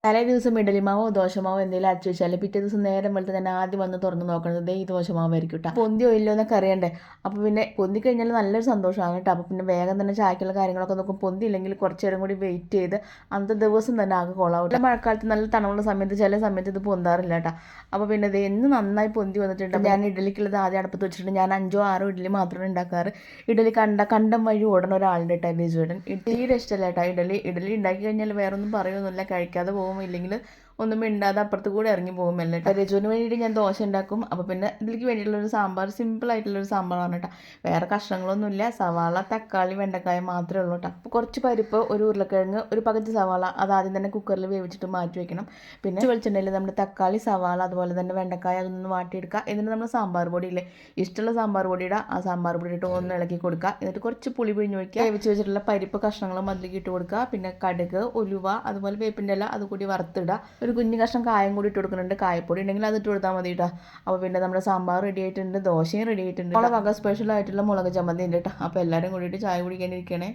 തലേ ദിവസം ഇഡലിമാവോ ദോശമാവോ എന്തെങ്കിലും അരച്ച് വെച്ചാൽ പിറ്റേ ദിവസം നേരം വെളുത്ത് തന്നെ ആദ്യം വന്ന് തുറന്ന് നോക്കുന്നത് ഈ ദോശമാവായിരിക്കും കേട്ടോ. പൊന്തിയോ ഇല്ലോ എന്നൊക്കെ അറിയണ്ടേ. അപ്പോൾ പിന്നെ പൊന്തി കഴിഞ്ഞാൽ നല്ലൊരു സന്തോഷമാണ് കേട്ടോ. അപ്പോൾ പിന്നെ വേഗം തന്നെ ചായക്കുള്ള കാര്യങ്ങളൊക്കെ നോക്കും. പൊന്തിയില്ലെങ്കിൽ കുറച്ച് നേരം കൂടി വെയിറ്റ് ചെയ്ത് അന്നത്തെ ദിവസം തന്നെ ആകെ കൊള്ളാവും. മഴക്കാലത്ത് നല്ല തണുള്ള സമയത്ത് ചില സമയത്ത് ഇത് പൊന്താറില്ല കേട്ടോ. അപ്പോൾ പിന്നെ ഇത് എന്ന് നന്നായി പൊന്തി വന്നിട്ടുണ്ട്. ഞാൻ ഇഡലിക്കുള്ളത് ആദ്യം അടുപ്പത്ത് വെച്ചിട്ടുണ്ട്. ഞാൻ 5-6 ഇഡലി മാത്രമേ ഉണ്ടാക്കാറ്. ഇഡലി കണ്ടം വഴി ഓടണ ഒരാളുടെ കേട്ടോ ബിജുവേട്ടൻ. തീരെ ഇഷ്ടമല്ല കേട്ടോ ഇഡലി ഉണ്ടാക്കി കഴിഞ്ഞാൽ വേറൊന്നും പറയുമൊന്നുമില്ല, കഴിക്കാതെ പോകും, ഇല്ലെങ്കിൽ ഒന്നും മിണ്ടാതെ അപ്പുറത്ത് കൂടെ ഇറങ്ങി പോകും അല്ലേ. രജുവിന് വേണ്ടിയിട്ട് ഞാൻ ദോശ ഉണ്ടാക്കും. അപ്പോൾ പിന്നെ ഇതിലേക്ക് വേണ്ടിയിട്ടുള്ളൊരു സാമ്പാർ, സിമ്പിളായിട്ടുള്ളൊരു സാമ്പാറാണ് കേട്ടോ. വേറെ കഷ്ണങ്ങളൊന്നുമില്ല. സവാള, തക്കാളി, വെണ്ടക്കായ മാത്രമേ ഉള്ളൂ കേട്ടോ. അപ്പോൾ കുറച്ച് പരിപ്പ്, ഒരു ഉരുളക്കിഴങ്ങ്, ഒരു പകുതി സവാള അത് ആദ്യം തന്നെ കുക്കറിൽ വേവിച്ചിട്ട് മാറ്റി വെക്കണം. പിന്നെ വെളിച്ചെണ്ണയിൽ നമ്മുടെ തക്കാളി, സവാള, അതുപോലെ തന്നെ വെണ്ടക്കായ അതൊന്ന് വാട്ടിയെടുക്കുക. എന്നിട്ട് നമ്മൾ സാമ്പാർ പൊടിയില്ലേ, ഇഷ്ടമുള്ള സാമ്പാർ പൊടിയുടെ ആ സാമ്പാർ പൊടി ഇട്ട് ഒന്ന് ഇളക്കി കൊടുക്കുക. എന്നിട്ട് കുറച്ച് പുളി പിഴിഞ്ഞ് വയ്ക്കുക. വേവിച്ച് വെച്ചിട്ടുള്ള പരിപ്പ് കഷ്ണങ്ങളും അതിലേക്ക് ഇട്ട് കൊടുക്കുക. പിന്നെ കടുക്, ഉലുവ, അതുപോലെ വേപ്പിൻ്റെ ഇല അതുകൂടി വറുത്തിടുക. ഒരു കുഞ്ഞു കഷ്ണം കായം കൂടി ഇട്ട് കൊടുക്കുന്നുണ്ട്. കായപ്പൊടി ഉണ്ടെങ്കിൽ അത് ഇട്ട് കൊടുത്താൽ മതി കേട്ടോ. അപ്പോൾ പിന്നെ നമ്മുടെ സാമ്പാർ റെഡി ആയിട്ടുണ്ട്, ദോശയും റെഡി ആയിട്ടുണ്ട്. നമ്മളെ വക സ്പെഷ്യൽ ആയിട്ടുള്ള മുളക് ചമ്മന്തി ഉണ്ട് കേട്ടോ. അപ്പോൾ എല്ലാവരും കൂടിയിട്ട് ചായ കുടിക്കാനിരിക്കണേ.